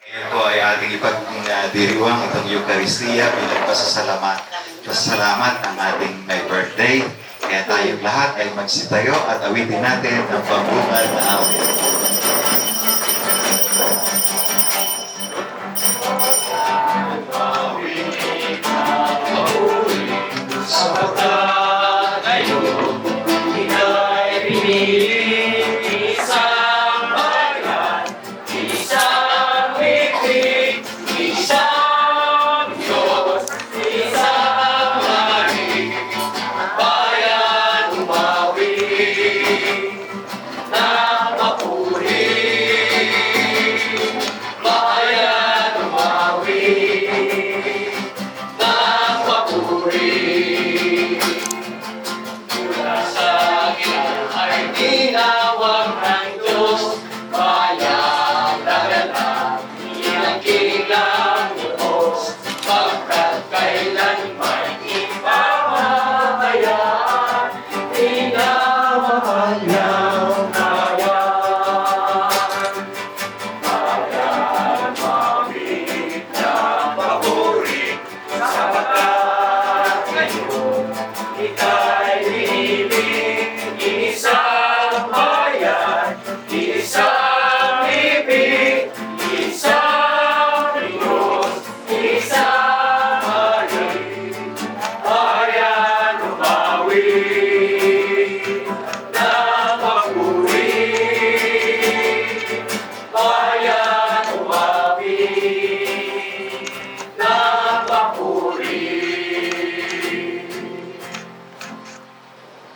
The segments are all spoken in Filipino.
Ngayon po ay ating ipagdiriwang itong Eucharistia bilang pasasalamat. Pasasalamat ng ating may birthday. Kaya tayong lahat ay magsitayo at awitin natin ang pambungad na awit.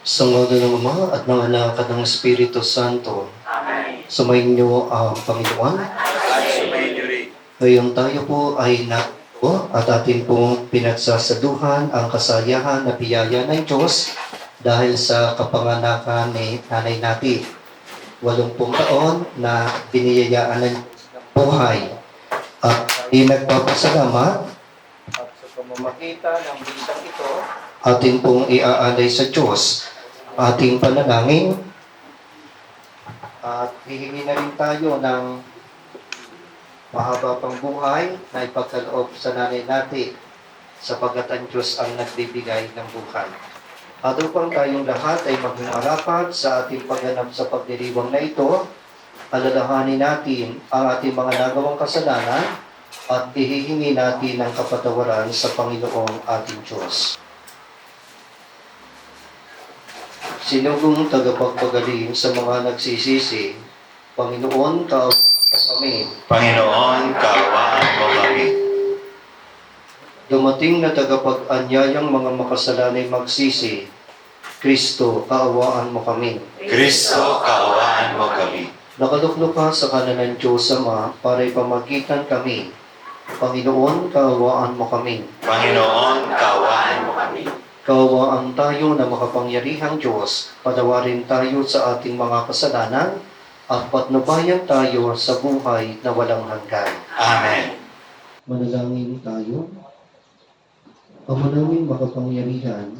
Sa ngala ng Ama at ng Anak at ng Espiritu Santo. Amen. Sumayin niyo ang Panginoon. Ngayon tayo po ay nato at atin pong pinagsasaluhan ang kasayahan na biyaya ng Diyos dahil sa kapanganakan ni nanay natin. 80 taon na biniyayaan ng buhay. At nagpapasalamat at sa pamamagitan ng bisang ito, atin pong iaalay sa Diyos ating panalangin at hihingi na rin tayo ng mahaba pang buhay na ipagkaloob sa nanay natin sapagkat ang Diyos ang nagbibigay ng buhay. At upang tayong lahat ay maging marapat sa ating pagganap sa pagdiriwang na ito, alalahanin natin ang ating mga nagawang kasalanan at ihihingi natin ng kapatawaran sa Panginoong ating Diyos. Sinugong tagapagpagaling sa mga nagsisisi, Panginoon, kaawaan mo kami. Panginoon, kaawaan mo kami. Dumating na tagapag-anyayang mga makasalanay magsisi, Kristo, kaawaan mo kami. Kristo, kaawaan mo kami. Nakaluklo ka sa kanan ng Diyos Ama para ipamagitan kami. Panginoon, kaawaan mo kami. Panginoon, kaawaan mo kami. Kaawaan tayo na makapangyarihang Diyos, patawarin tayo sa ating mga kasalanan, at patnubayan tayo sa buhay na walang hanggan. Amen. Manalangin tayo. Ama naming makapangyarihan,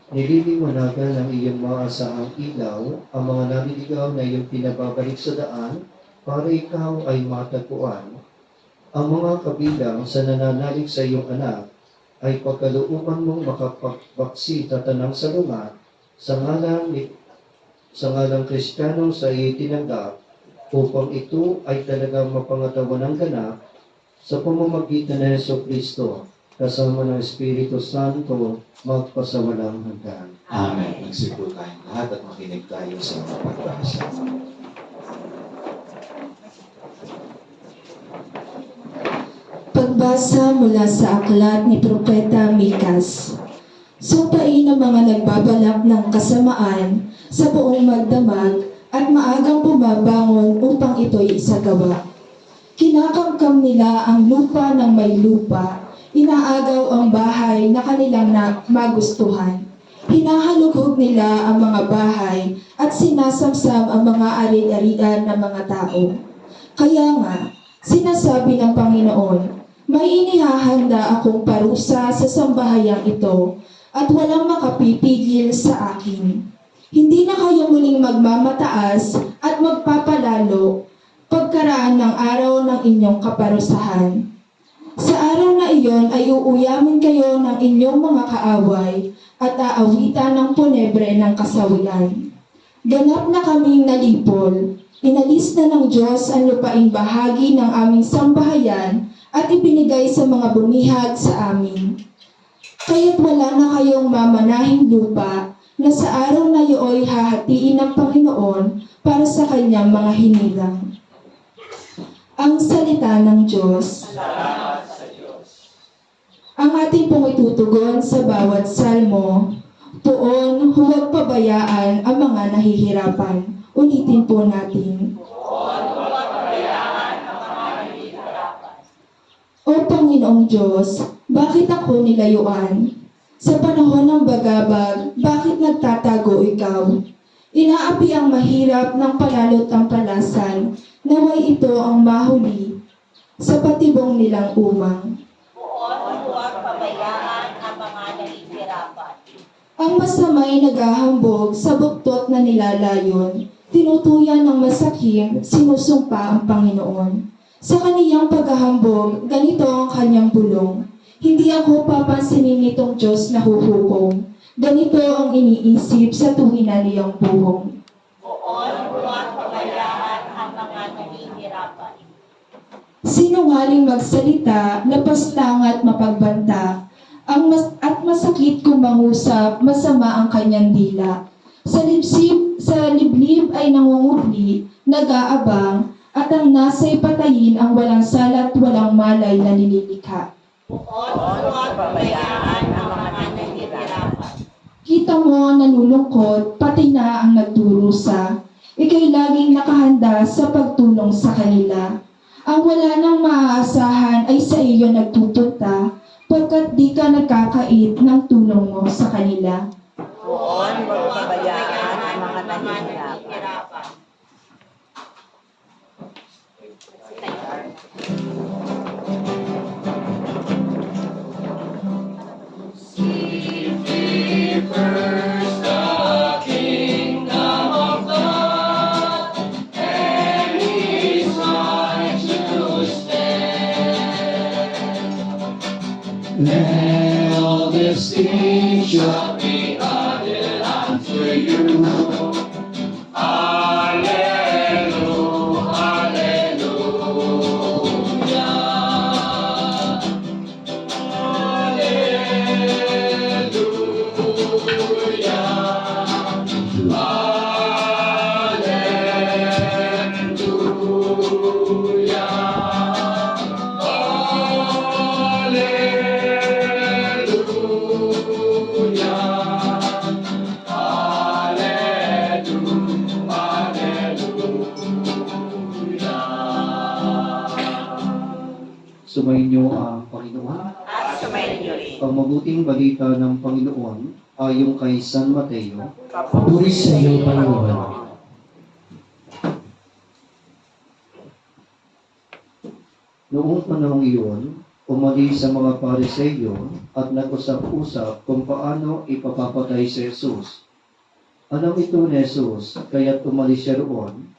nililiwanagan ng iyong maasaang ilaw ang mga naliligaw na iyong pinababalik sa daan para ikaw ay matagpuan. Ang mga kabilang sa nananalig sa iyong anak ay pagkalooban mong makapagbaksi tatanang salungat sa ngalang Kristiyanong sa iyo tinanggap upang ito ay talagang mapangatawan ng ganap sa pamamagitan ng Jesucristo kasama ng Espiritu Santo magpasawalang hanggan. Amen. Magsipo tayong lahat at makinig tayo sa mga pagbasa. Pagbasa mula sa aklat ni Propeta Mikas. Sumpain ang mga nagbabalak ng kasamaan sa buong magdamag at maagang bumabangon upang ito'y isagawa. Kinakamkam nila ang lupa ng may lupa, inaagaw ang bahay na kanilang magustuhan. Hinahalughog nila ang mga bahay at sinasamsam ang mga ari-arian ng mga tao. Kaya nga, sinasabi ng Panginoon, may inihahanda akong parusa sa sambahayang ito at walang makapipigil sa akin. Hindi na kayo muling magmamataas at magpapalalo, pagkaraan ng araw ng inyong kaparusahan. Sa araw na iyon ay uuyamin kayo ng inyong mga kaaway at aawitan ng punebre ng kasawian. Ganap na kaming nalipol, inalis na ng Diyos ang lupaing bahagi ng aming sambahayan at ibinigay sa mga bumihag sa amin. Kaya't wala na kayong mamanahing lupa na sa araw na iyo'y hahatiin ng Panginoon para sa kanyang mga hinilang. Ang salita ng Diyos. Ang ating pong itutugon sa bawat salmo, poon huwag pabayaan ang mga nahihirapan. Ulitin po natin. O Panginoong Diyos, bakit ako nilayuan? Sa panahon ng bagabag, bakit nagtatago ikaw? Inaapi ang mahirap ng palalot ang palasan, naway ito ang mahuli sa patibong nilang umang. Huwag pabayaan ang mga nahihirapan. Ang masama'y naghahambog sa buktot na nilalayon, tinutuyan ng masakim, sinusumpa ang Panginoon. Sa kaniyang paghahambog, ganito ang kanyang bulong. Hindi ako papansinin nitong Diyos na huhukom. Ganito ang iniisip sa tuwin na niyang buhong. Huwag pabayaan ang mga nahihirapan. Sinungaling magsalita, lapaslang at mapagbanta, at masakit kung mangusap, masama ang kanyang dila. Sa liblib ay nangungubli, nag-aabang, at ang nasa'y patayin ang walang salat, walang malay na nililikha. Huwag pabayaan ang mga nahihirapan. Kita mo nalulungkot, pati na ang nagdurusa. Ika'y laging nakahanda sa pagtulong sa kanila. Ang wala nang maaasahan ay sa iyo nagtutunta, pagkat di ka nagkakait ng tulong mo sa kanila. Huwag pabayaan ang mga nahihirapan. Then all these things shall be added unto you. Hallelujah, hallelujah, Sumainyo ang Panginoon. At sumainyo rin. Ang mabuting balita ng Panginoon ayon kay San Mateo. Papuri sa iyo, Panginoon. Noong panahong iyon, umalis sa mga Pariseyo at nag-usap-usap kung paano ipapapatay si Jesus. Alam ito ni Jesus, kaya't umalis siya roon.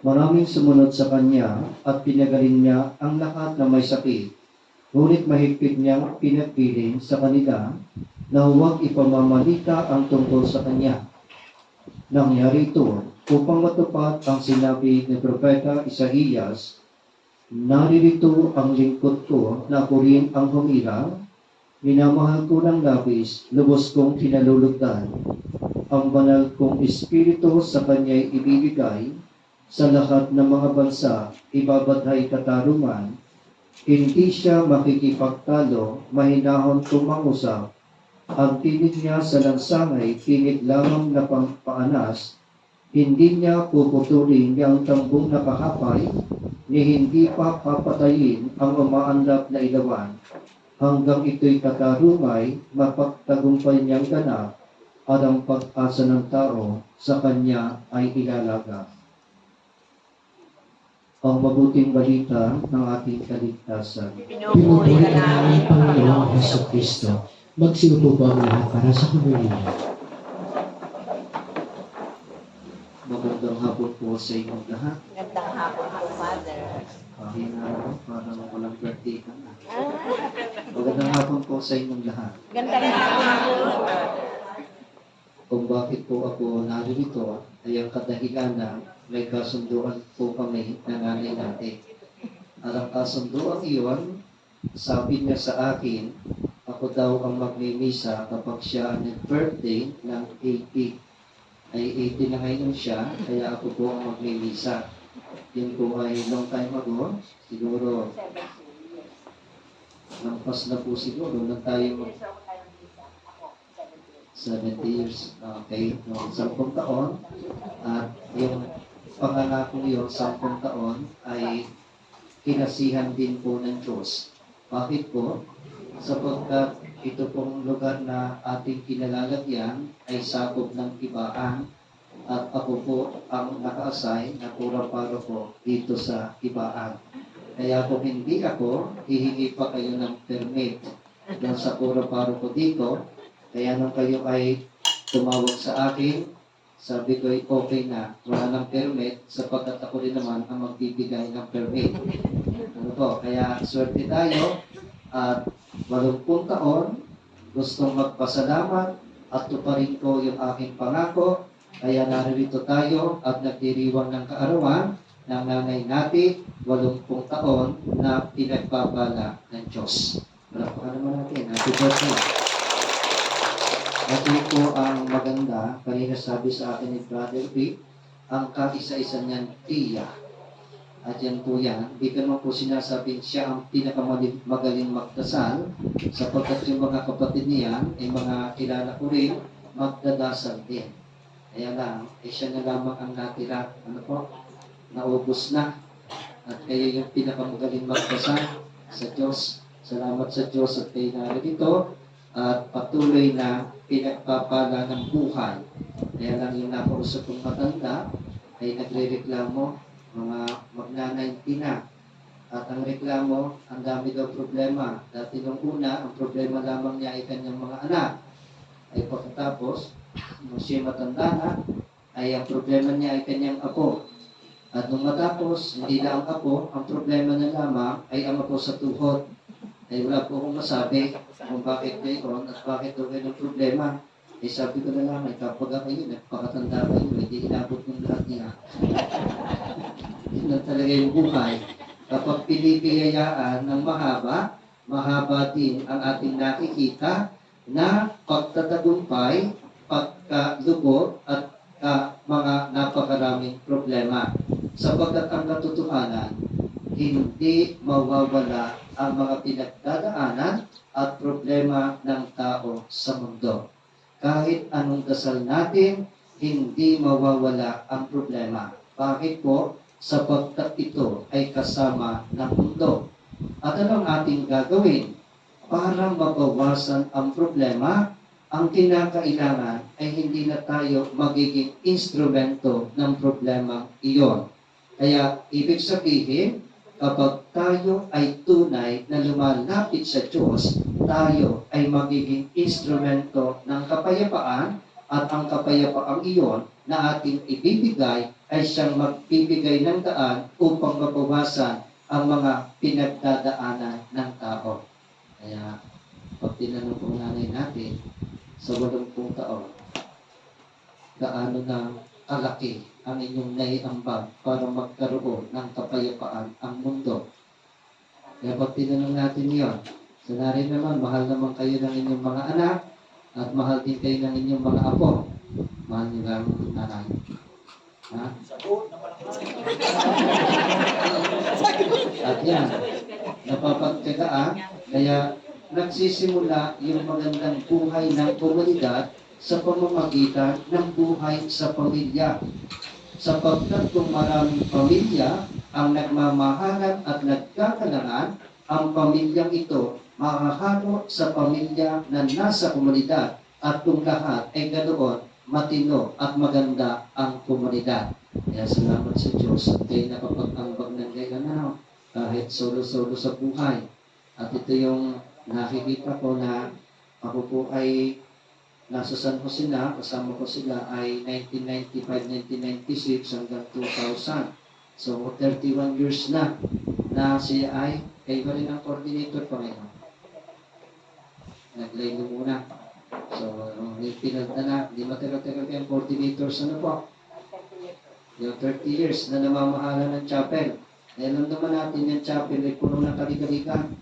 Maraming sumunod sa kanya at pinagaling niya ang lahat na may sakit. Ngunit mahigpit niyang pinapiling sa kanila na huwag ipamamalita ang tungkol sa kanya. Nangyari ito upang matupad ang sinabi ni Propeta Isaías, "Naririto ang lingkod ko na ako rin ang humirang, minamahal ko ng labis, lubos kong pinalulugdan. Ang banal kong espiritu sa kanya'y ibibigay, sa lahat ng mga bansa, ibabadhay katarungan. Hindi siya makikipagtalo, mahinahon tumangusap. Ang tinig niya sa lansangay, pingit lamang na paanas. Hindi niya puputulin ang tambong na kahapay, ni hindi pa papatayin ang umaandap na ilawan. Hanggang ito'y katarumay, mapagtagumpay niyang ganap, at ang pag-asa ng tao sa kanya ay ilalaga." Ang mabuting balita ng ating kaligtasan. Pinupuri ka namin, Panginoong Hesukristo. Magsiupo po ang lahat para sa komunidad. Magandang hapon po po sa inyong lahat. Gandang hapon po, Father. Kahit na ako, parang walang birthday ka na. Magandang hapon po sa inyong lahat. Gandang hapon po. Kung bakit po ako narito ay ang kadahilan na may kasunduan po kami ng nanay natin. At ang kasunduan iyon, sabi niya sa akin, ako daw ang magmimisa kapag siya nag-birthday ng 80. Ay 80 na ngayon siya, kaya ako po ang magmimisa. Yun po ay long time ago, siguro, lampas na po siguro, nang tayo 70 years, okay, no, 10 taon, at yung pangangako yun, 10 taon, ay kinasihan din po ng Diyos. Bakit po? Sapagkat ito pong lugar na ating kinalalagyan ay sakop ng Ibaan, at ako po ang naka-assign na pura-paro po dito sa Ibaan. Kaya kung hindi ako, hihingi pa kayo ng permit dahil sa pura-paro ko dito. Kaya nung kayo ay tumawag sa akin, sabi ko ay okay na, wala ng permit sapagkat ako rin naman ang magbibigay ng permit. Ano po, kaya swerte tayo at 80 taon, gustong magpasalamat at tuparin ko yung aking pangako. Kaya naririto tayo at nagdiriwang ng kaarawan ng nanay natin, 80 taon na pinagpapala ng Diyos. Palakpakan naman natin. Happy birthday. At yun po ang maganda, kanina sabi sa akin ni Brother P, ang kaisa-isa niyan, tiya. At yan po yan, hindi ka naman po sinasabing siya ang pinakamagaling magdasal, sapagkat yung mga kapatid niyan, ay mga kilala ko rin, magdadasal din. Kaya lang, siya na lamang ang natira, ano po, naubos na. At kaya yung pinakamagaling magdasal sa Diyos. Salamat sa Diyos at kayo narito at patuloy na pinagpapala ng buhay. Kaya lang yung nakausap kong matanda ay nagre-reklamo, mga magna-90 na. At ang reklamo, ang dami daw problema. Dati nung una, ang problema lamang niya ay kanyang mga anak. Ay pagkatapos, nung siya matanda na, ay ang problema niya ay kanyang apo. At nung matapos, hindi na ang apo, ang problema na lamang ay ang apo sa tuhod. Ay wala po akong masabi kung bakit gayon at bakit daw ganun problema. Eh sabi ko na lang, ay kapag kayo, nagpakatanda kayo, hindi inabot ng lahat niya. Yun na talaga yung buhay. Kapag pinipiyayaan ng mahaba, mahaba din ang ating nakikita na pagtatagumpay, pagkalubog at mga napakaraming problema. Sapagkat ang katotohanan, hindi mawawala ang mga pinagdadaanan at problema ng tao sa mundo. Kahit anong dasal natin, hindi mawawala ang problema. Bakit po? Sapagkat ito ay kasama ng mundo. At anong ating gagawin? Para mabawasan ang problema, ang kinakailangan ay hindi na tayo magiging instrumento ng problema iyon. Kaya ibig sabihin, kapag tayo ay tunay na lumalapit sa Diyos, tayo ay magiging instrumento ng kapayapaan at ang kapayapaang iyon na ating ibibigay ay siyang magbibigay ng daan upang mabawasan ang mga pinagdadaanan ng tao. Kaya pag tinanong po nanay natin sa 80 taon, gaano na kalaki ang inyong naiambag para magkaroon ng kapayapaan ang mundo. Kaya pag tinanong natin yun, sanari naman, mahal naman kayo ng inyong mga anak at mahal din kayo ng inyong mga apo. Mahal niyo lang nanay. Ha? At yan, napapagkagaan, kaya nagsisimula yung magandang buhay ng komunidad sa pamamagitan ng buhay sa pamilya. Sapagkat kung maraming pamilya ang nagmamahalan at nagkakalangan, ang pamilyang ito makahalo sa pamilya na nasa komunidad at kung lahat ay ganoon, matino at maganda ang komunidad. Kaya salamat sa Diyos at kayo nakapag-ambag ng gayon kahit solo-solo sa buhay. At ito yung nakikita ko na ako po ay Nasa San Jose na, kasama ko sila ay 1995, 1996 hanggang 2000. So, 31 years na siya ay kayo rin ang coordinator pa ngayon. Nag-line muna. So, pinagda na, hindi matagal-tagal kayong coordinators, ano po? Yung 30 years na namamahala ng chapel. Alam naman natin yung chapel ay puno ng kaligaligan.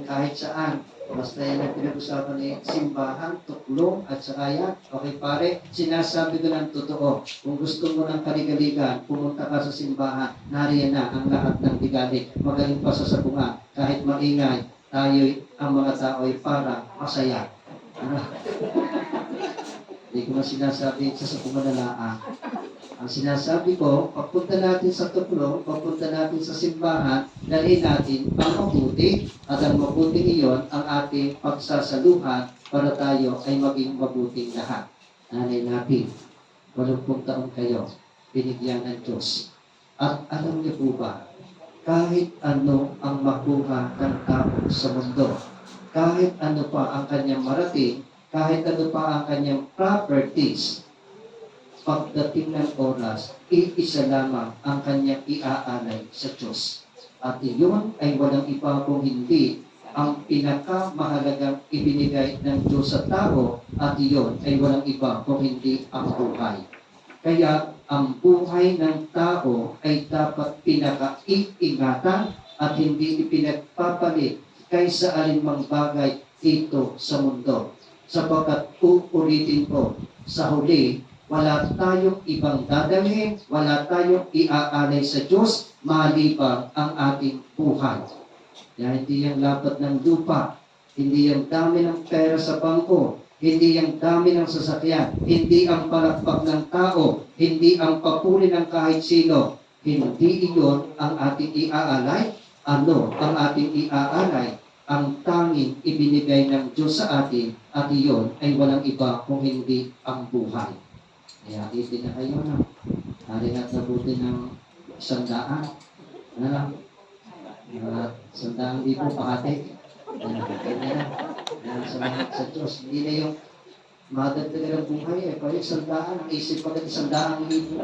Kahit saan, basta yan ang pinag-usapan ni simbahan, tuklong at sakaya. Okay pare, sinasabi ko ng totoo. Kung gusto mo ng kaligaligan, pumunta ka sa simbahan, nariyan na ang lahat ng ligali. Magaling pa sa sabungan, kahit maingay, tayo'y, ang mga tao ay para masaya. Ano? Hindi ko na sinasabi sa sabungan na laan. Ang sinasabi ko, papunta natin sa tuklong, papunta natin sa simbahan, dalhin natin ang mabuti at ang mabuting iyon ang ating pagsasaluhan para tayo ay maging mabuting lahat. Nanay natin, 80 taon kayo, binigyan ng Diyos. At alam niyo po ba, kahit ano ang makuha ng tao sa mundo, kahit ano pa ang kanyang marating, kahit ano pa ang kanyang properties, pagdating ng oras, iisa lamang ang kanyang iaalay sa Diyos. At iyon ay walang iba kung hindi ang pinakamahalagang ibinigay ng Diyos sa tao at iyon ay walang iba kung hindi ang buhay. Kaya ang buhay ng tao ay dapat pinaka-iingatan at hindi ipinagpapalit kaysa alinmang bagay dito sa mundo. Sapagkat uulitin ko, sa huli, wala tayong ibang dadalhin, wala tayong iaalay sa Diyos, maliban ang ating buhay. Kaya hindi yung lapat ng lupa, hindi yung dami ng pera sa bangko, hindi yung dami ng sasakyan, hindi ang palakpak ng tao, hindi ang papuri ng kahit sino, hindi iyon ang ating iaalay. Ano ang ating iaalay? Ang tanging ibinigay ng Diyos sa atin at iyon ay walang iba kung hindi ang buhay. Kaya itin na kayo na. Hari at nabuti ng 100. Ano lang? 100 libo pakate. Salamat sa Diyos. Hindi na yung madagdagan ng buhay eh. Kaya 100, ang isip pa rin 100 libo.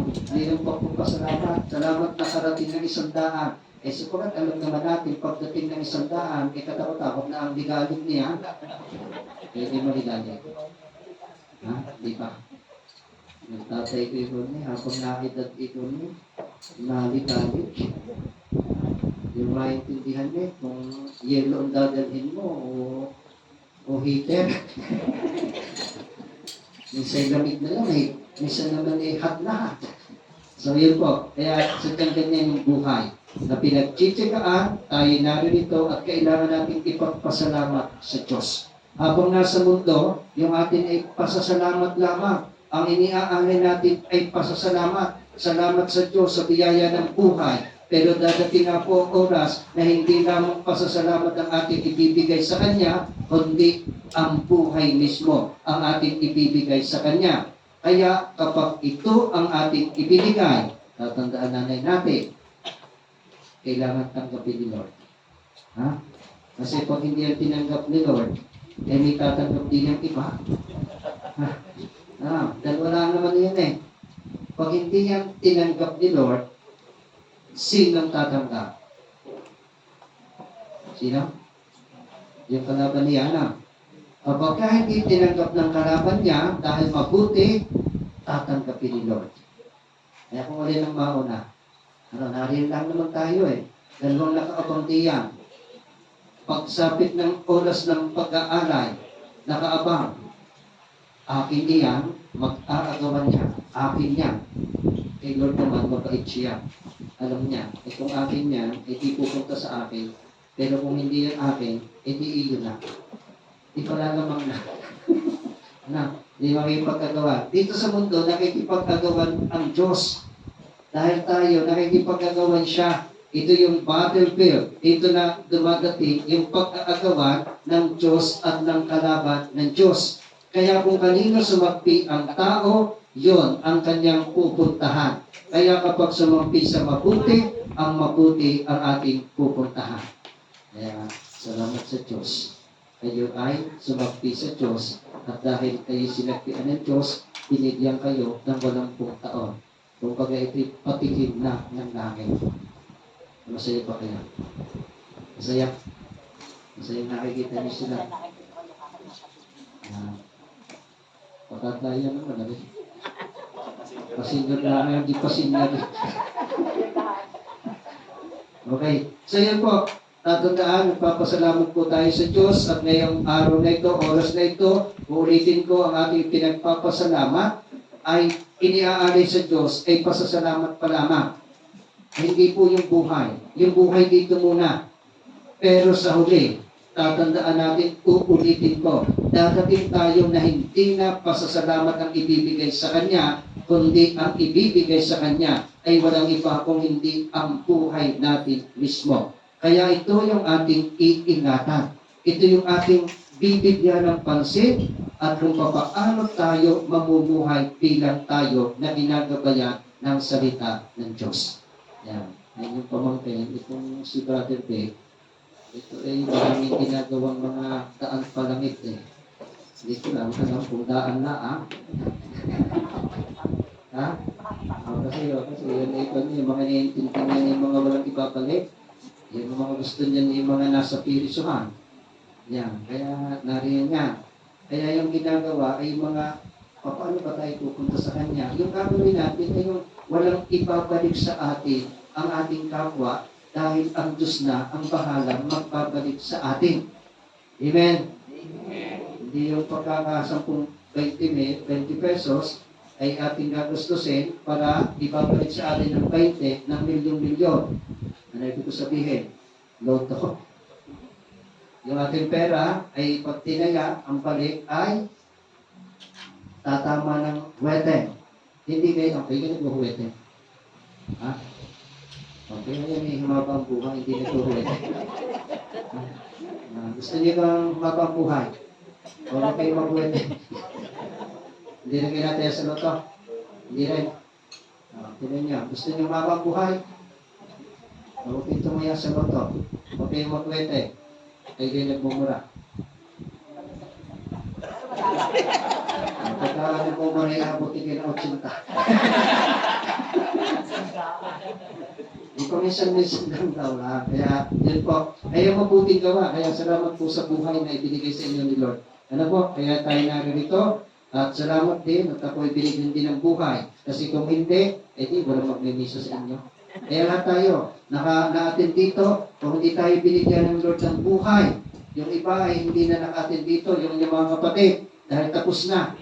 Hindi yung pagpapasalamat. Salamat na karating ng 100. Eh sukurat, alam naman natin, pagdating ng 100, katakot-takot na ang ligalig niya. Hindi mo ligalig. Ha? Di ba? Nagtatay ko ito niya, habang nakitad ito niya, naligalig. Yung maintindihan niya, kung yelo ang dadalhin mo, o heater. Minsan lamig na lang eh, minsan naman eh hot na hot. So yun po, kaya sadyang ganyan yung buhay. Na pinagtsitsagaan, tayo narito at kailangan natin ipagpasalamat sa Diyos. Habang nasa mundo, yung atin ay pasasalamat lamang. Ang iniaalay natin ay pasasalamat. Salamat sa Diyos sa biyaya ng buhay. Pero dadating nga po ang oras na hindi lamang pasasalamat ang ating ibibigay sa Kanya, kundi ang buhay mismo ang ating ibibigay sa Kanya. Kaya kapag ito ang ating ibinigay, tatandaan nanay natin, kailangan tanggapin ni Lord. Ha? Kasi pag hindi yan tinanggap ni Lord, eh may tatanggap din yung iba. Dahil wala naman yan eh. Pag hindi yan tinanggap ni Lord, sinong tatanggap? Sino? Yung kalaban niya na. Kapag hindi tinanggap ng kalaban niya, dahil mabuti, tatanggapin ni Lord. Kaya kung alin ang mauna, nariyan lang naman tayo eh. Dalawang nakaabang diyan. Pagsapit ng oras ng pag-aalay, nakaabang. Akin iyan, mag-aagawan niya. Akin yan. Kay Lord naman, mabait siya. Alam niya, kung akin yan, hindi pupunta sa akin. Pero kung hindi yan akin, hindi iyo na. Di pala lamang na. Di makikipag-agawan. Dito sa mundo, nakikipag-agawan ang Diyos. Dahil tayo, nakikipag-agawan siya. Ito yung battlefield. Ito na dumadating yung pag-aagawan ng Diyos at ng kalaban ng Diyos. Kaya kung kanino sumagpi ang tao, yon ang kanyang pupuntahan. Kaya kapag sumampi sa mabuti, ang mabuti ang ating pupuntahan. Kaya salamat sa Diyos. Kayo ay sumampi sa Diyos at dahil kayo sinagpian ng Diyos, binigyan kayo ng 80 taon. Kung baga ito'y patikim na ng langit. Masaya pa kayo? Masaya? Masaya nakikita niyo sila. Pakataya naman. Pasinyo na, hindi pasinyo. Okay. So yun po, tatandaan, nagpapasalamat po tayo sa Diyos at ngayong araw na ito, oras na ito, uulitin ko ang ating pinagpapasalamat ay iniaalay sa Diyos ay pasasalamat pa lamang. Hindi po yung buhay. Yung buhay dito muna. Pero sa huli, tatandaan natin, uulitin ko, dadating tayo na hindi na pasasalamat ang ibibigay sa Kanya, kundi ang ibibigay sa Kanya ay walang iba kung hindi ang buhay natin mismo. Kaya ito yung ating iingatan. Ito yung ating bibigyan ng pansin at kung paano tayo mamumuhay bilang tayo na ginagabayan ng salita ng Diyos. Yan. Yan yung pamangkin. Itong si Brother Beck, ito ay maraming ginagawang mga daan palangit eh. Hindi ko lang alam kung daan na ha? Kasi yun yung mga naiintindihan niya yung mga walang ibabalik. Yung mga gusto niya yung mga nasa pirisuhan. Yan. Kaya nariyan nga. Kaya yung ginagawa ay mga paano ba tayo pupunta sa Kanya? Yung gagawin natin ay yung walang ibabalik sa atin ang ating kapwa dahil ang Diyos na ang bahala magpabalik sa atin. Amen? Amen. Hindi yung pagkakasampung 20 pesos ay ating gagustusin para ibabalik sa atin ng 20 ng milyon-milyon. Ano ibig ko sabihin? Loto. Yung ating pera ay pag tinaya, ang balik ay tatama ng huwete. Hindi kayo, okay, ganit mo huwete. Ha? Okay, ngayon may humabang buhay, hindi naghuhuwete. Gusto niyo bang humabang buhay? O kayo maghuwete? Hindi na kayo natin sa loto? Hindi rin. Tinan niya, gusto niyo humabang buhay? O kayo tumaya sa loto? O kayo maghuwete? Ay kayo nagmumura. Pagka nagmumura, iabuti kayo ng 80. Minsan-minsan lang daw ha. Kaya yun po. Ay yung mabuting gawa. Kaya salamat po sa buhay na ibinigay sa inyo ni Lord. Ano po? Kaya tayo narito. At salamat din at ako'y binigyan din ng buhay. Kasi kung hindi, di walang magmimisa sa inyo. Kaya lahat tayo na-attend dito. Kung hindi tayo binigyan ng Lord ng buhay, yung iba ay hindi na naka-attend dito. Yung mga kapatid, dahil tapos na.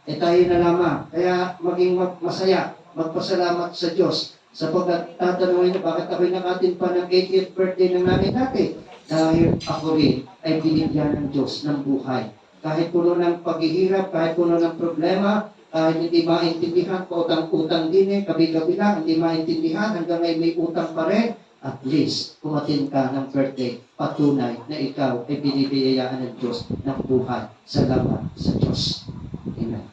Tayo na lamang. Kaya maging masaya. Magpasalamat sa Diyos. Sapagkat tatanungin niyo, bakit ako'y nakatin pa ng 80th birthday ng nanay natin? Dahil ako rin ay binigyan ng Diyos ng buhay. Kahit puno ng paghihirap, kahit puno ng problema, kahit hindi maintindihan, pautang-utang din kabi-gabi lang, hindi maintindihan, hanggang ngayon may utang pa rin, at least, kumatin ka ng birthday, patunay na ikaw ay binibiyayaan ng Diyos ng buhay. Salamat sa Diyos. Amen.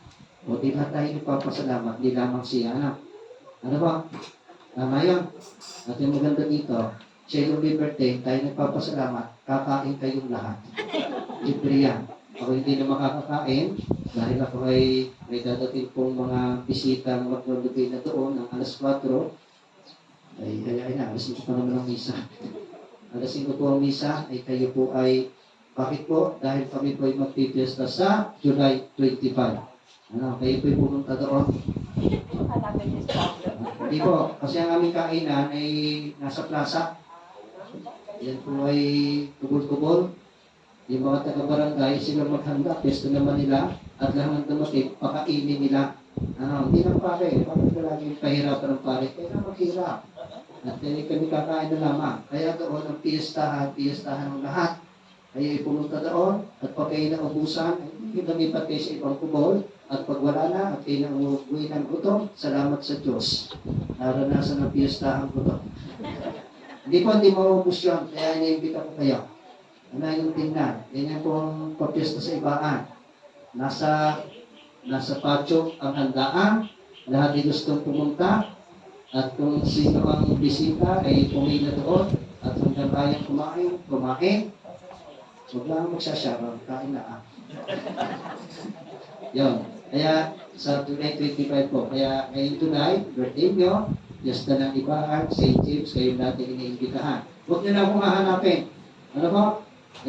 O di ba tayo ipapasalamat, di lamang siya, ano ba? Tama yun. At yung maganda dito, siya yung birthday, tayo nagpapasalamat, kakain kayong lahat. Libre yan. Ako hindi na makakakain, dahil ako ay may dadating pong mga bisitang maglulubay na doon ng alas 4. Ay, alas 5 pa naman ang misa. Alas 5 po ang misa, ay kayo po ay, bakit po? Dahil kami po ay magpipiesta sa July 25. Kayo po ay pumunta doon. Hindi po, kasi ang aming kainan ay nasa plaza. Yan po ay kubol-kubol. Yung mga taga-barangay, sila maghanda, pesto naman nila, at lahat ng dumating, pakainin nila. Hindi lang pare, bakit ka laging pahirapan ng pare? Kaya maghirap. At kami kakain na lamang. Kaya doon ang piestahan ng lahat. Kaya pumunta doon, at pag kayo na ubusan, hindi lumipat kayo sa ibang kubol, at pag wala na, at kayo na umuwi ng gutom, salamat sa Diyos. Naranasan ang piestahan ko to. Hindi maubos yun, kaya iniimbita ko kayo. Ano yung tingnan? Ganyan po ang papiesta sa ibaan. Nasa nasa patio ang handaan. Lahat ay gustong pumunta. At kung sino ang bisita ay pumila doon. At hanggang kayang kumain. Huwag lang magsasarang, kain na Yun. Kaya sa July 25 po, kaya ngayong July, birthday nyo, Fiesta ng Ibahan, St. James, kayo natin iniimbitahan. Huwag nyo na akong hahanapin. Ano po?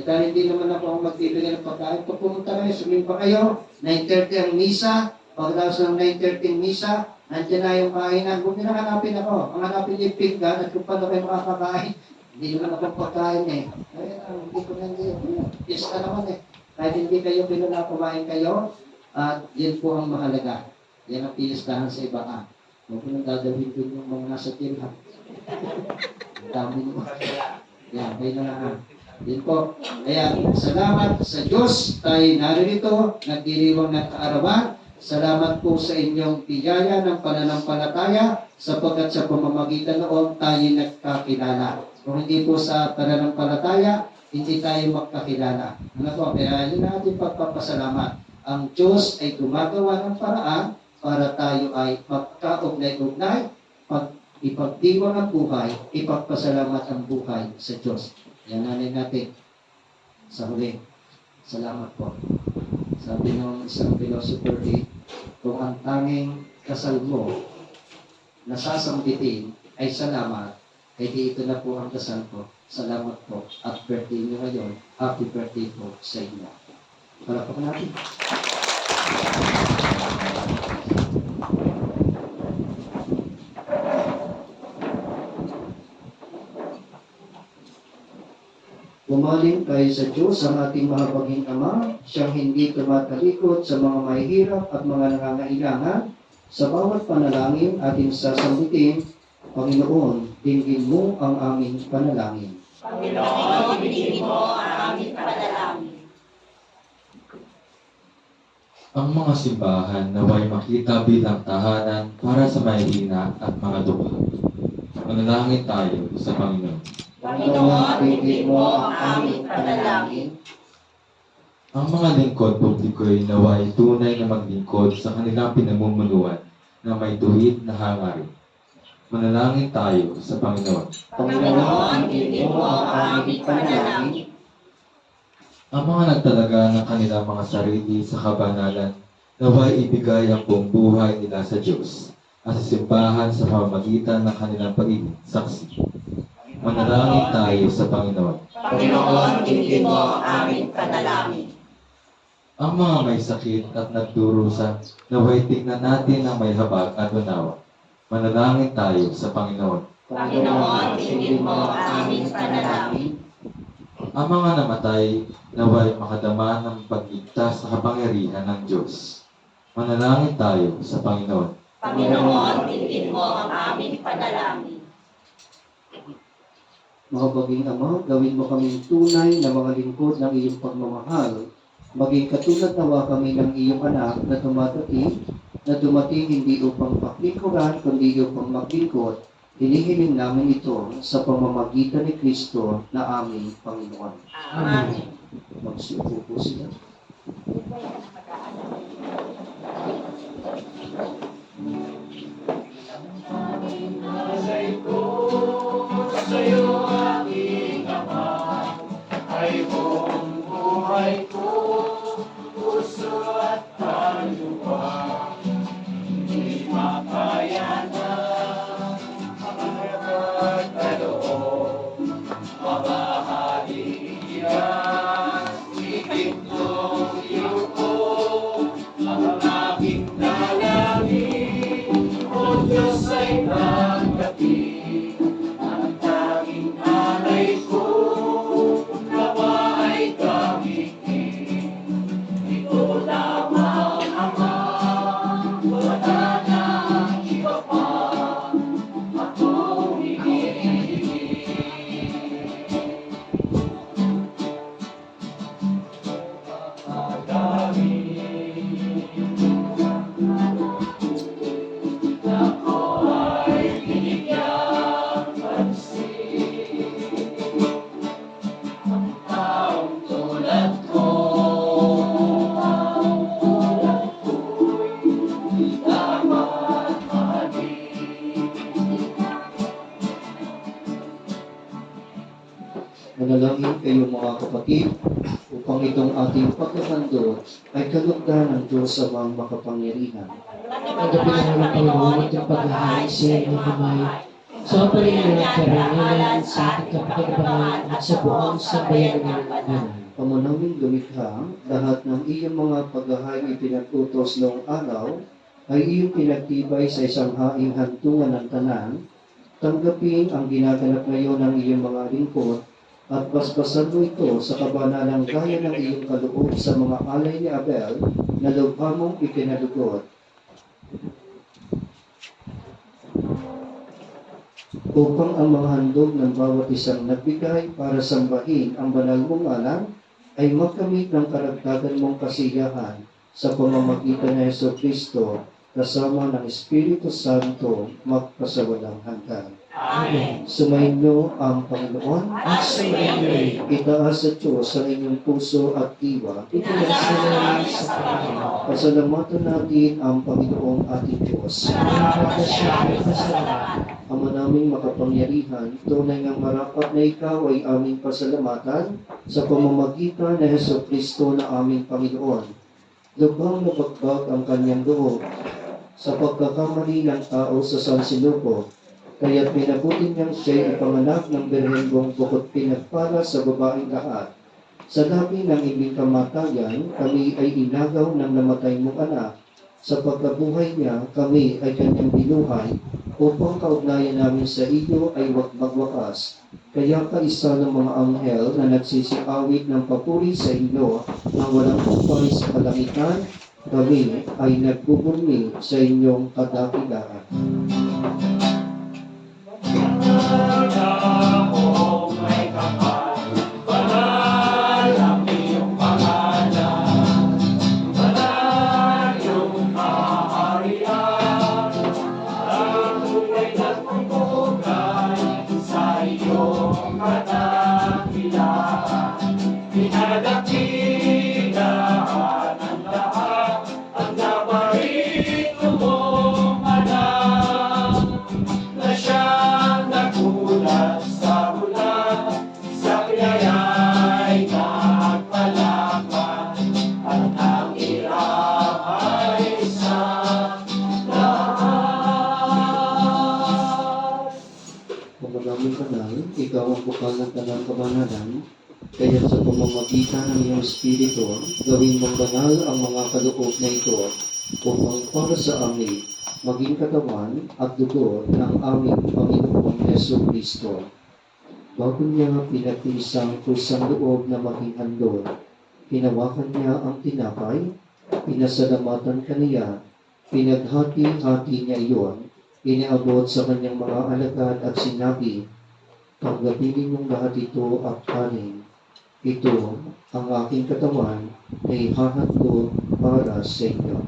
Dahil hindi naman ako ang magbibigay ng pagkain. Pag pumunta kayo, sumimpa kayo, 9:30 ang misa, pagkatapos ng 9:30 ang misa, nandiyan na yung kainan. Huwag nyo na hanapin ako. Ang hanapin niyo yung pinggan at kung paano kayo makakakain. Hindi naman akong pagkain eh. Kaya hindi ko na hindi. Fiesta naman eh. Kahit hindi kayo pinuna kumain kayo, at yan po ang mahalaga. Yan ang piestahan sa ibaan. Huwag ko nang dadawin doon yung mga nasa tinha. Ang dami nyo. Yan, kayo na lang. Yan po. Kaya salamat sa Diyos. Tayo narito, nagdiriwang ng kaarawan. Salamat po sa inyong biyaya ng pananampalataya sapagkat sa pamamagitan noon tayo nagkakilala. Kung hindi po sa pananampalataya, hindi tayo magkakilala. Ano po? Kaya yun natin pagpapasalamat. Ang Diyos ay gumagawa ng paraan para tayo ay magkaugnay-ugnay, ipagdiwang ang buhay, ipagpasalamat ang buhay sa Diyos. Yan natin sa huli. Salamat po. Sabi ng isang philosopher kung ang tanging kasal mo na sasambitin ay salamat, ay di ito na po ang kasal ko. Salamat po. At birthday nyo ngayon. Happy birthday po sa inyo. Palapakan natin. Pumaling tayo sa Diyos, ang ating mahabaging Ama, siyang hindi tumatalikod sa mga mahihirap at mga nangangailangan. Sa bawat panalangin ating sasambitin, Panginoon, dinggin mo ang aming panalangin. Panginoon, dinggin mo ang aming panalangin. Ang mga simbahan naway makita bilang tahanan para sa mahihina at mga dukha. Manalangin tayo sa Panginoon. Panginoon, dinggin mo ang aming panalangin. Ang mga lingkod publiko'y naway tunay na maglingkod sa kanilang pinamumunuan na may tuwid na hangarin. Manalangin tayo sa Panginoon. Panginoon, dinggin mo ang aming panalangin. Ang mga nagtalaga ng kanilang mga sarili sa kabanalan, naway ibigay ang buong buhay nila sa Diyos at sa simbahan sa pamamagitan ng kanilang pagiging saksi. Manalangin tayo sa Panginoon. Panginoon, dinggin mo ang aming panalangin. Ang mga may sakit at nagdurusa, naway tignan natin ang may habag at unawa. Manalangin tayo sa Panginoon. Panginoon, dinggin mo ang aming panalangin. Ang mga namatay, naway makadama ng pagligtas sa kapangyarihan ng Diyos. Manalangin tayo sa Panginoon. Panginoon, dinggin mo ang aming panalangin. Mahabaging Ama, gawin mo kaming tunay na mga lingkod ng iyong pagmamahal. Maging katulad nawa kami ng iyong anak na dumating hindi upang paglingkuran, kundi upang maglingkod. Hinihiling namin ito sa pamamagitan ni Kristo na aming Panginoon. Amen. Magsiupo po sila. Sa'yo aking Ama, ay buong buhay ko, puso at kaluluwa, hindi makaya na ang kaloob, mamahalin yan, higit kong iyuko, ang aking dalangin, o Diyos ay tanggapin. Ako ay Manalangin kayo mga kapatid upang itong ating pagkakando ay kalugdan ng Diyos amang makapangyarihan. Nagabihan ng Panginoon itong paghahari sa inyong kamay sa kapaligiran at karangalan sa ating kapakinabangan at sa buong sambayan ng Panginoon. Pamanawing lumikha, lahat ng iyong mga paghahay ipinag-utos noong araw ay iyong pinagtibay sa isang haing hantungan ng tanan. Tanggapin ang ginaganap ngayon ng iyong mga lingkod at basbasan mo ito sa kabanalang gaya ng iyong kaloob sa mga alay ni Abel na lubha mong ipinalugot. Upang ang mga handog ng bawat isang nagbigay para sambahin ang banal mong alam ay magkamit ng karagdagan mong kasiyahan sa pamamagitan ni Jesucristo kasama ng Espiritu Santo magpasawalang hanggan. Amen. Sumainyo ang Panginoon. At sumayin Itaas sa Diyos ang inyong puso at diwa. itigas na namin sa Panginoon. Pasalamatan natin ang Panginoong ating Diyos. Salamat na siya ay pasalamat. Ama naming makapangyarihan, tunay ngang marapat na ikaw ay aming pasalamatan sa pamamagitan ni Jesucristo na aming Panginoon. Lubhang nabagbag ang kanyang loob sa pagkakamali ng tao sa Sansilupo, kaya't minabuti niyang siya'y ipanganak ng berhenbong bukod pinagpala sa babaeng lahat. Sa labi ng ibig kamatayan, kami ay inagaw ng namatay mong anak. Sa pagkabuhay niya, kami ay kanyang binuhay upang kaugnayan namin sa iyo ay huwag magwakas. Kaya kaisa ng mga anghel na nagsisiawit ng papuri sa inyo ng walang kupay sa kalangitan, kami ay nagbubunyi sa inyong kadakilaan. Pagmagamit ka na, ikaw ang bukal ng tanang kabanalan, kaya sa pamamagitan ng iyong Espiritu, gawin mong banal ang mga kaloob na ito upang para sa amin maging katawan at dugo ng aming Panginoong Jesucristo. Bago niya pinagtiisang kusang loob na maging handog, hinawakan niya ang tinapay, pinasalamatan kaniya, pinaghati-hati niya iyon, iniabot sa kanyang mga alagad at sinabi, tanggapin ninyong lahat ito at kanin. Ito ang aking katawan na ihahandog para sa inyo.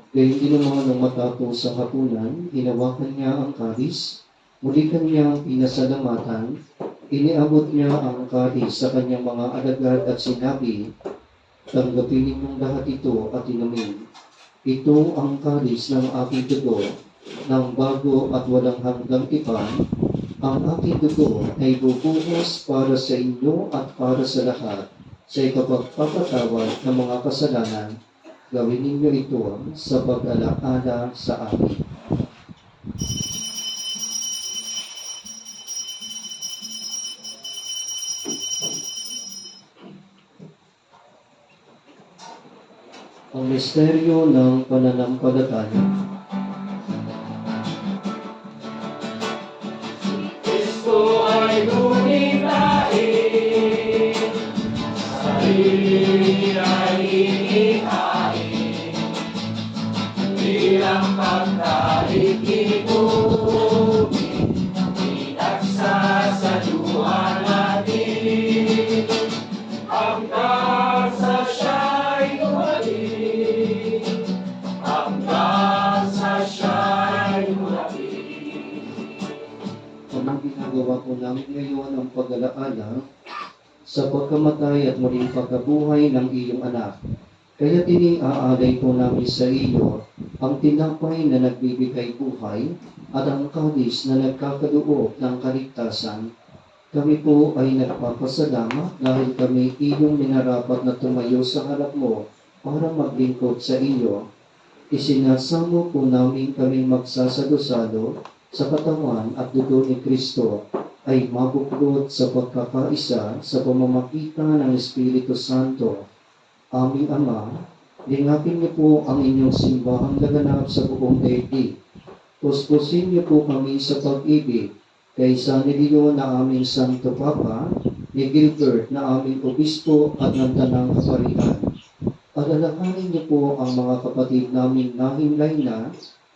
Gayun din naman nang matapos ang hapunan, hinawakan niya ang kalis, muli kanyang pinasalamatan, iniabot niya ang kalis sa kanyang mga alagad at sinabi, tanggapin ninyong lahat ito at inumin. Ito ang kalis ng aking dugo, ng bago at walang hanggang tipan. Ang aking dugo ay bubuhos para sa inyo at para sa lahat, sa ikapagpapatawad ng mga kasalanan. Gawin ninyo ito sa pag-alaala sa akin. Ang misteryo ng pananampalataya. Kristo ay gunitain, sarili ay inihain, bilang pagkalikipugin, pinagsasaluhan natin, hanggang sa siya'y dumating, hanggang sa siya'y dumating. Ang ginagawa ko namin ngayon ang pag-alaala sa pagkamatay at muling pagkabuhay ng iyong anak. Kaya iniaalay po namin sa iyo ang tinapay na nagbibigay buhay at ang kalis na nagkakadoob ng kaligtasan. Kami po ay nagpapasalamat dahil kami iyong minarapat na tumayo sa harap mo para maglingkod sa iyo. Isinasamo po namin kaming magsasalo-salo sa katawan at dugo ni Kristo ay mabuklod sa pagkakaisa sa pamamagitan ng Espiritu Santo. Aming Ama, lingapin niyo po ang inyong simbahang laganap sa buong daigdig. Puspusin niyo po kami sa pag-ibig kay San Elio na aming Santo Papa, ni Gilbert na aming Obispo at ng Tanang Kaparian. Alalahanin niyo po ang mga kapatid namin nahimlay na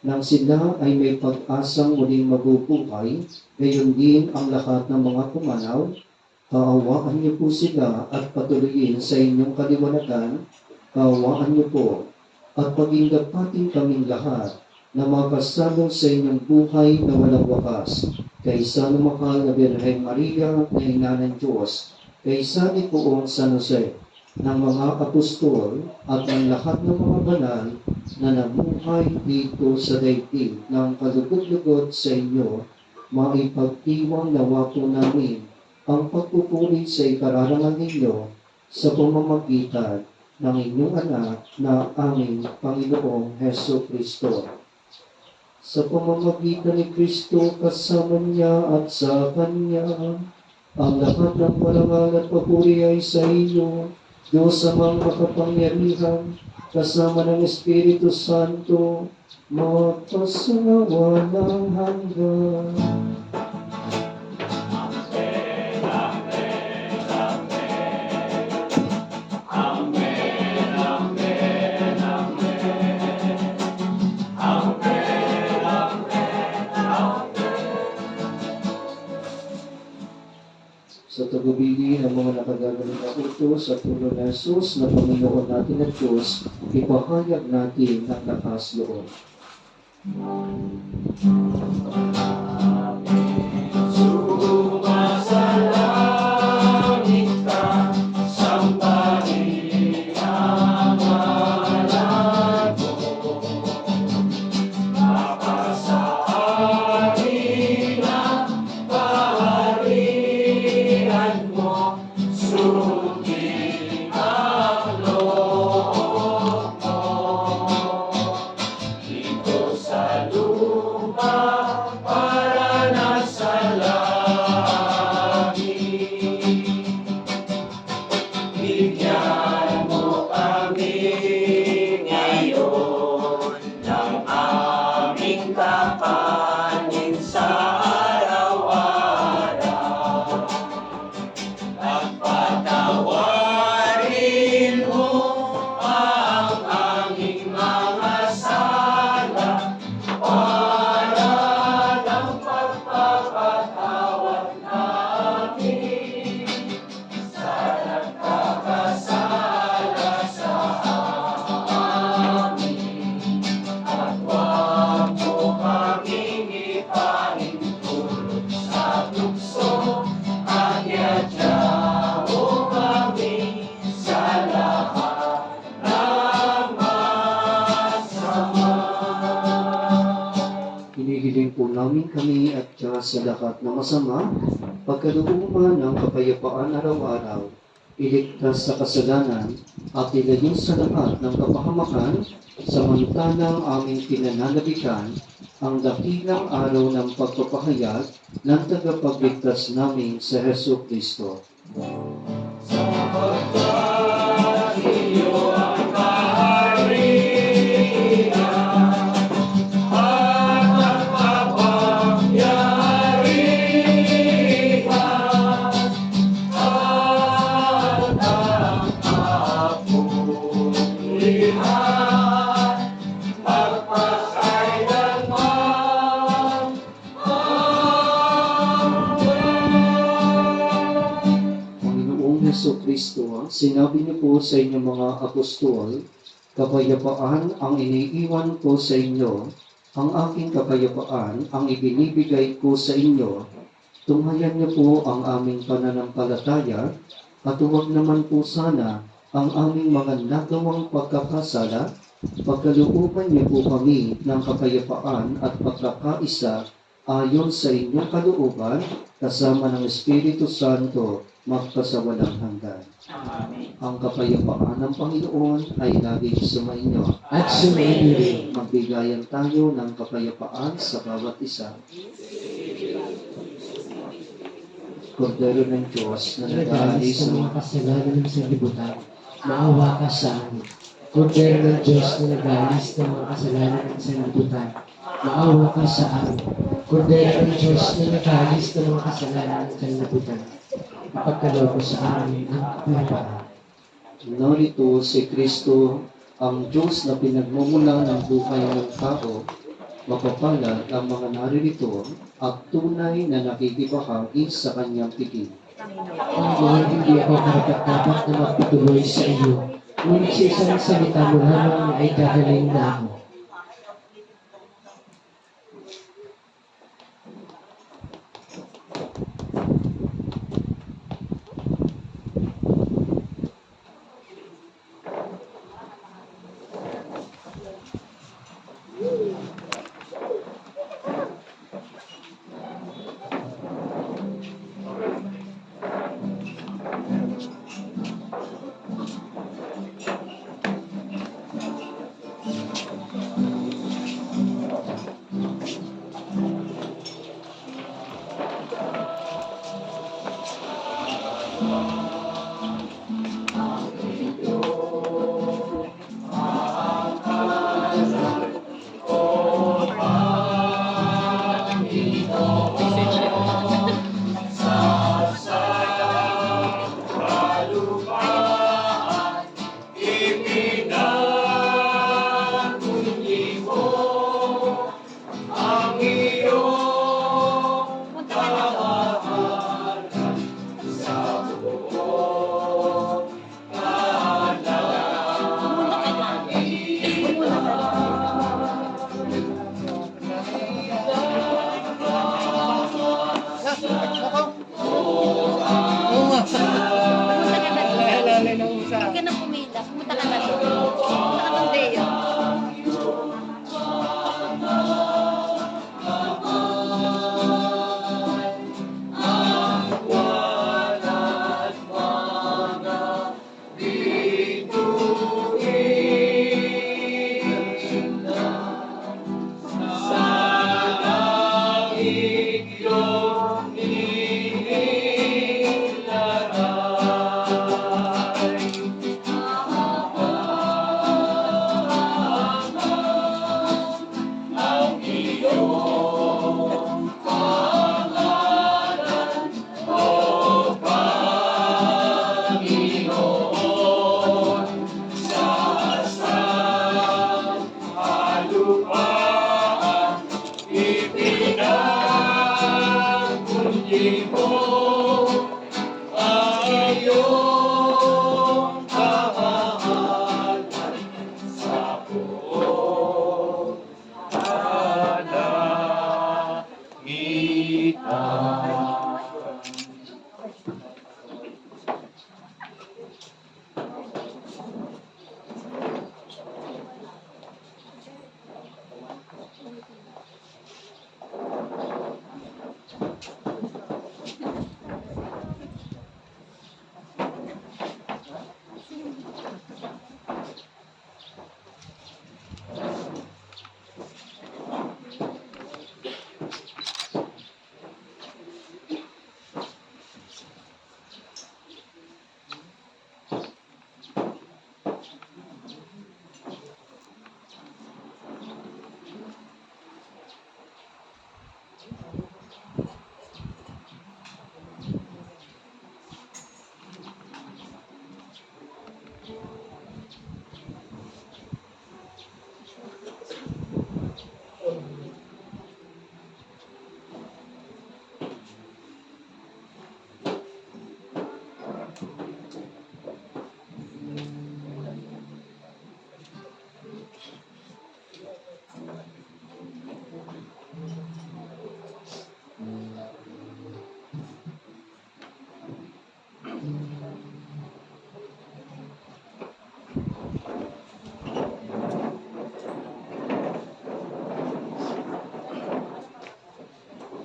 nang sila ay may pag-asang muling mabubuhay, gayon din ang lahat ng mga pumanaw. Kaawaan niyo po sila at patuloyin sa inyong kaliwanagan. Kaawaan niyo po at pagingdapatin kaming lahat na makasalo sa inyong buhay na walang wakas. Kaysa lumakal na Birhen Maria na Ina ng Diyos, kaysa ni Poong San Jose, ng mga apostol at ng lahat ng mga banal na namuhay dito sa daigdig ng kalugod-lugod sa inyo, maipag-iwang nawa po namin ang pagpupuri sa ikararangal ninyo sa pamamagitan ng inyong anak na aming Panginoong Heso Kristo. Sa pamamagitan ni Kristo, kasama niya at sa Kanya, ang lahat ng parangal at papuri ay sa iyo, Diyos amang makapangyarihan, kasama ng Espiritu Santo, magpasawalang hanggan. Sa tagubili ng mga nakagagaling na utos sa tulo ng Jesus na Panginoon natin at Diyos, ipahayag natin ang lakas loob. Sumasalangit ka, sambahin ang ngalan mo. Makasaari na kaharian mo, sundin ang loob mo. Dito sa lupa para nasa langit. Bigyan mo kami ngayon ng aming kapanin sa araw-araw. At patawarin mo ang aming mga sala para ng pagpapatawad namin sa nagkakasala sa amin. At huwag mo kaming ipahintulot sa tukso at yadyaw kami sa lahat ng masama. Hinihiling po namin kami at Diyos sa lahat ng masama, pagkalooban ng kapayapaan araw-araw, iligtas sa kasalanan at ilayo sa lahat ng kapahamakan, samantalang aming pinananabikan ang dakilang araw ng pagpapahayag ng tagapagligtas namin sa Heso Kristo. Sapagkat iyo ang kaharian at ang kapangyarihan at ang kapulihan magpakailanman. Panginoong Heso Kristo, sinabi niyo po sa inyong mga apostol, kapayapaan ang iniiwan ko sa inyo, ang aking kapayapaan ang ibinibigay ko sa inyo. Tunghayan niyo po ang aming pananampalataya At huwag naman po sana ang aming mga nagawang pagkakasala, pagkalooban niyo po kami ng kapayapaan at pagkakaisa ayon sa inyong kalooban, kasama ng Espiritu Santo, magpasawalang hanggan. Ang kapayapaan ng Panginoon ay laging sumainyo. At sumainyo rin. Magbigayan tayo ng kapayapaan sa bawat isa. Kordero ng Diyos na Nagalis nag-aalis sa mga kasalanan ng sanlibutan, maawa ka sa amin. Kordero ng Diyos na nagalis ng mga kasalanan ng sanlibutan, maawa ka sa amin. Kordero ng Diyos na nagalis ng mga kasalanan ng sanlibutan, ipagkaloob mo sa amin ang kapayapaan. narito si Kristo, ang Diyos na pinagmumula ng buhay ng tao. Mapapalad ang mga naririto at tunay na nakikibahagi sa kanyang tikin. Panginoon, hindi ako karapat-dapat na magpatuloy sa iyo. Ngunit sa isang salita mo lamang ay gagaling na ako. Huwag ka nang pumila. Pumunta ka na doon. Pumunta ka ng Deo.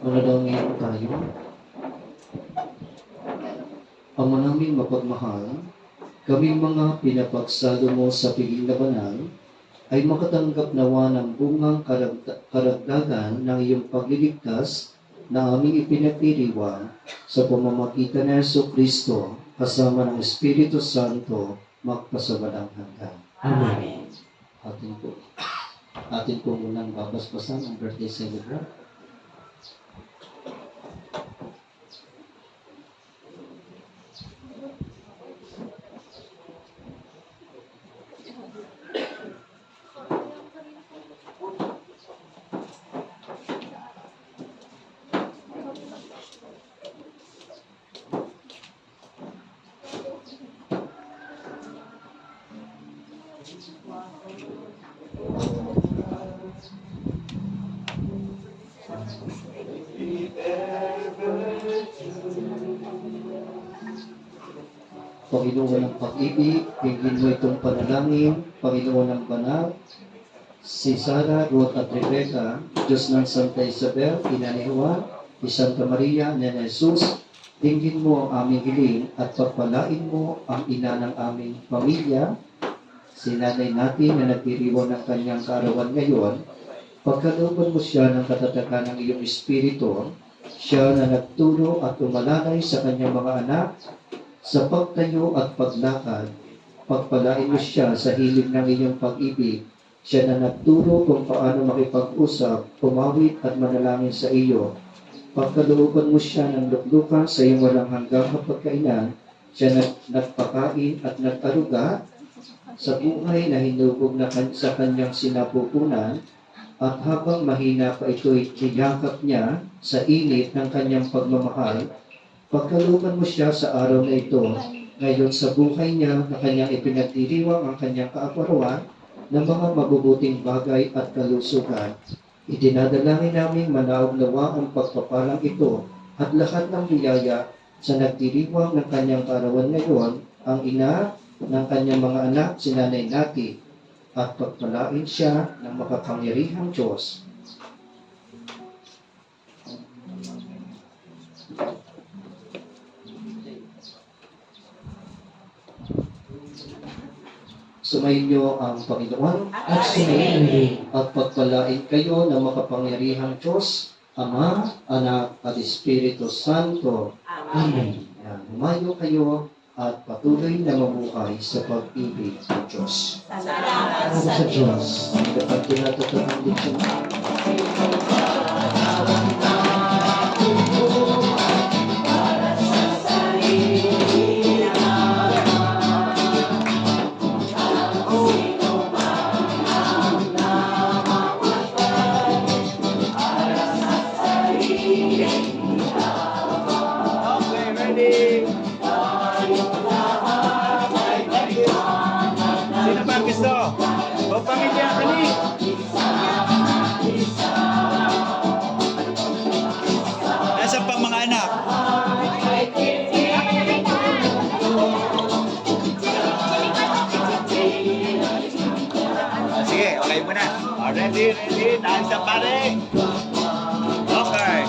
Manalangin tayo. Ama namin mapagmahal, kaming mga pinapagsalo mo sa piling na banal, ay makatanggap nawa ng bungang karagdagan ng iyong pagliligtas na aming ipinagdiriwang sa pamamagitan ng Jesucristo kasama ng Espiritu Santo magpasawalang hanggan. Amen. Atin po munang babasbasan ang birthday celebrant. Panginoon ng pag-ibig, bigyan mo itong panalangin, Panginoon ng banal, si Sarah, Ruth at Rebecca, Diyos ng Santa Isabel, Ina ni Juan, ni Santa Maria, ni Jesus, dinggin mo ang aming hiling at pagpalain mo ang ina ng aming pamilya, si nanay natin na nagdiriwang ng kanyang kaarawan ngayon, pagkalooban mo siya ng katatagan ng iyong espiritu, siya na nagturo at umalalay sa kanyang mga anak, sa pagtayo at paglakad, pagpalain mo siya sa hilig ng iyong pag-ibig. Siya na nagturo kung paano makipag-usap, pumawit at manalangin sa iyo. Pagkalooban mo siya ng luklukan sa iyong walang hanggang kapagkainan, siya na nagpakain at nag-aruga sa buhay na hinubog na sa kanyang sinapupunan, at habang mahina pa ito'y niyakap niya sa init ng kanyang pagmamahal, pagkalooban mo siya sa araw na ito, ngayon sa buhay niya na kanyang ipinagdiriwang ang kanyang kaaparawan ng mga mabubuting bagay at kalusugan. Idinadalangin namin manaog nawa ang pagpapalang ito at lahat ng biyaya sa nagdiriwang ng kanyang kaarawan ngayon, ang ina ng kanyang mga anak, si Nanay Nati, at pagpalain siya ng makapangyarihang Diyos. Sumainyo ang Panginoon At sumayin at pagpalain kayo ng makapangyarihang Diyos, Ama, Anak at Espiritu Santo. Amen. Yan. Humayo kayo at patuloy na mabuhay sa pag-ibig ng Diyos. Salamat sa Diyos. Kapag tinatutun ang diksyon, Okay, ready? Sino ba gusto? O pamilya kani? Nasaan pa mga anak? Sige, okay muna. Ready, ready. Tahan sa pare. Okay.